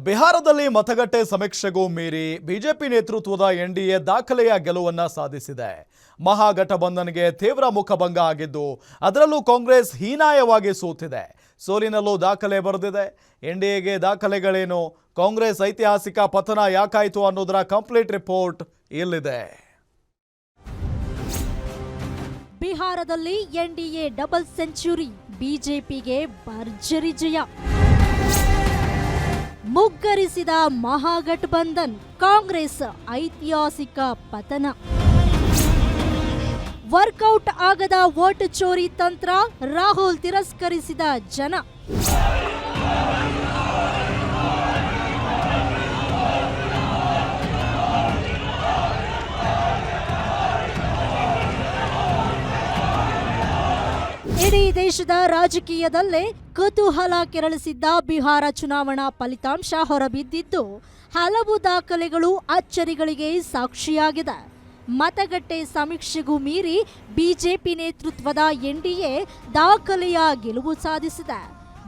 ಬಿಹಾರದಲ್ಲಿ ಮತಗಟ್ಟೆ ಸಮೀಕ್ಷೆಗೂ ಮೀರಿ ಬಿಜೆಪಿ ನೇತೃತ್ವದ ಎನ್ಡಿಎ ದಾಖಲೆಯ ಗೆಲುವನ್ನ ಸಾಧಿಸಿದೆ. ಮಹಾಗಠಬಂಧನ್ಗೆ ತೀವ್ರ ಮುಖಭಂಗ ಆಗಿದ್ದು, ಅದರಲ್ಲೂ ಕಾಂಗ್ರೆಸ್ ಹೀನಾಯವಾಗಿ ಸೋತಿದೆ. ಸೋಲಿನಲ್ಲೂ ದಾಖಲೆ ಬರೆದಿದೆ. ಎನ್ಡಿಎಗೆ ದಾಖಲೆಗಳೇನು, ಕಾಂಗ್ರೆಸ್ ಐತಿಹಾಸಿಕ ಪತನ ಯಾಕಾಯಿತು ಅನ್ನೋದರ ಕಂಪ್ಲೀಟ್ ರಿಪೋರ್ಟ್ ಇಲ್ಲಿದೆ. ಬಿಹಾರದಲ್ಲಿ ಎನ್ಡಿಎ ಡಬಲ್ ಸೆಂಚುರಿ, ಬಿಜೆಪಿಗೆ ಭರ್ಜರಿ ಜಯ. ಮುಗ್ಗರಿಸಿದ ಮಹಾಗಠಬಂಧನ್, ಕಾಂಗ್ರೆಸ್ ಐತಿಹಾಸಿಕ ಪತನ. ವರ್ಕೌಟ್ ಆಗದ ವೋಟ್ ಚೋರಿ ತಂತ್ರ, ರಾಹುಲ್ ತಿರಸ್ಕರಿಸಿದ ಜನ. ಇಡೀ ದೇಶದ ರಾಜಕೀಯದಲ್ಲೇ ಕುತೂಹಲ ಕೆರಳಿಸಿದ್ದ ಬಿಹಾರ ಚುನಾವಣಾ ಫಲಿತಾಂಶ ಹೊರಬಿದ್ದಿದ್ದು, ಹಲವು ದಾಖಲೆಗಳು ಅಚ್ಚರಿಗಳಿಗೆ ಸಾಕ್ಷಿಯಾಗಿದೆ. ಮತಗಟ್ಟೆ ಸಮೀಕ್ಷೆಗೂ ಮೀರಿ ಬಿಜೆಪಿ ನೇತೃತ್ವದ ಎನ್ಡಿಎ ದಾಖಲೆಯ ಗೆಲುವು ಸಾಧಿಸಿದೆ.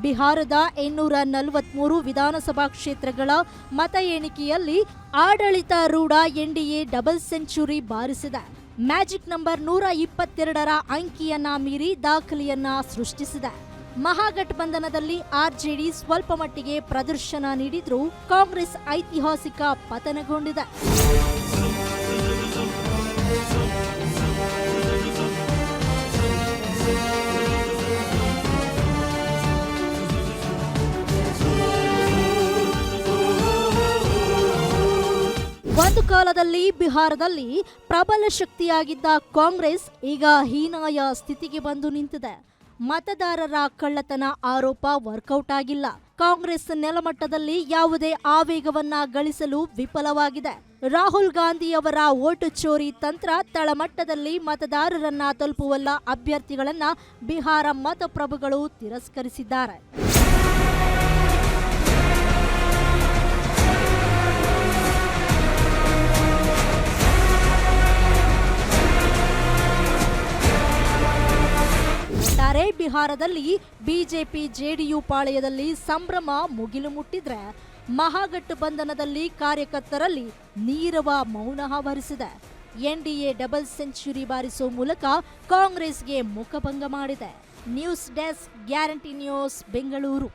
ಬಿಹಾರದ 843 ವಿಧಾನಸಭಾ ಕ್ಷೇತ್ರಗಳ ಮತ ಎಣಿಕೆಯಲ್ಲಿ ಆಡಳಿತಾರೂಢ ಎನ್ಡಿಎ ಡಬಲ್ ಸೆಂಚುರಿ ಬಾರಿಸಿದೆ. ಮ್ಯಾಜಿಕ್ ನಂಬರ್ 122ರ ಅಂಕಿಯನ್ನ ಮೀರಿ ದಾಖಲೆಯನ್ನ ಸೃಷ್ಟಿಸಿದೆ. ಮಹಾಗಠಬಂಧನದಲ್ಲಿ ಆರ್ಜೆಡಿ ಸ್ವಲ್ಪ ಮಟ್ಟಿಗೆ ಪ್ರದರ್ಶನ ನೀಡಿದ್ರೂ ಕಾಂಗ್ರೆಸ್ ಐತಿಹಾಸಿಕ ಪತನಗೊಂಡಿದೆ. ಒಂದು ಕಾಲದಲ್ಲಿ ಬಿಹಾರದಲ್ಲಿ ಪ್ರಬಲ ಶಕ್ತಿಯಾಗಿದ್ದ ಕಾಂಗ್ರೆಸ್ ಈಗ ಹೀನಾಯ ಸ್ಥಿತಿಗೆ ಬಂದು ನಿಂತಿದೆ. ಮತದಾರರ ಕಳ್ಳತನ ಆರೋಪ ವರ್ಕೌಟ್ ಆಗಿಲ್ಲ. ಕಾಂಗ್ರೆಸ್ ನೆಲಮಟ್ಟದಲ್ಲಿ ಯಾವುದೇ ಆವೇಗವನ್ನ ಗಳಿಸಲು ವಿಫಲವಾಗಿದೆ. ರಾಹುಲ್ ಗಾಂಧಿಯವರ ವೋಟ್ ಚೋರಿ ತಂತ್ರ ತಳಮಟ್ಟದಲ್ಲಿ ಮತದಾರರನ್ನ ತಲುಪುವಲ್ಲ ಅಭ್ಯರ್ಥಿಗಳನ್ನ ಬಿಹಾರ ಮತಪ್ರಭುಗಳು ತಿರಸ್ಕರಿಸಿದ್ದಾರೆ. ಬಿಹಾರದಲ್ಲಿ ಬಿಜೆಪಿ ಜೆಡಿಯು ಪಾಳೆಯದಲ್ಲಿ ಸಂಭ್ರಮ ಮುಗಿಲು ಮುಟ್ಟಿದ್ರೆ, ಮಹಾಗಠಬಂಧನದಲ್ಲಿ ಕಾರ್ಯಕರ್ತರಲ್ಲಿ ನೀರವ ಮೌನ ಆವರಿಸಿದೆ. ಎನ್ಡಿಎ ಡಬಲ್ ಸೆಂಚುರಿ ಬಾರಿಸುವ ಮೂಲಕ ಕಾಂಗ್ರೆಸ್ಗೆ ಮುಖಭಂಗ ಮಾಡಿದೆ. News desk, guarantee news, Bengaluru.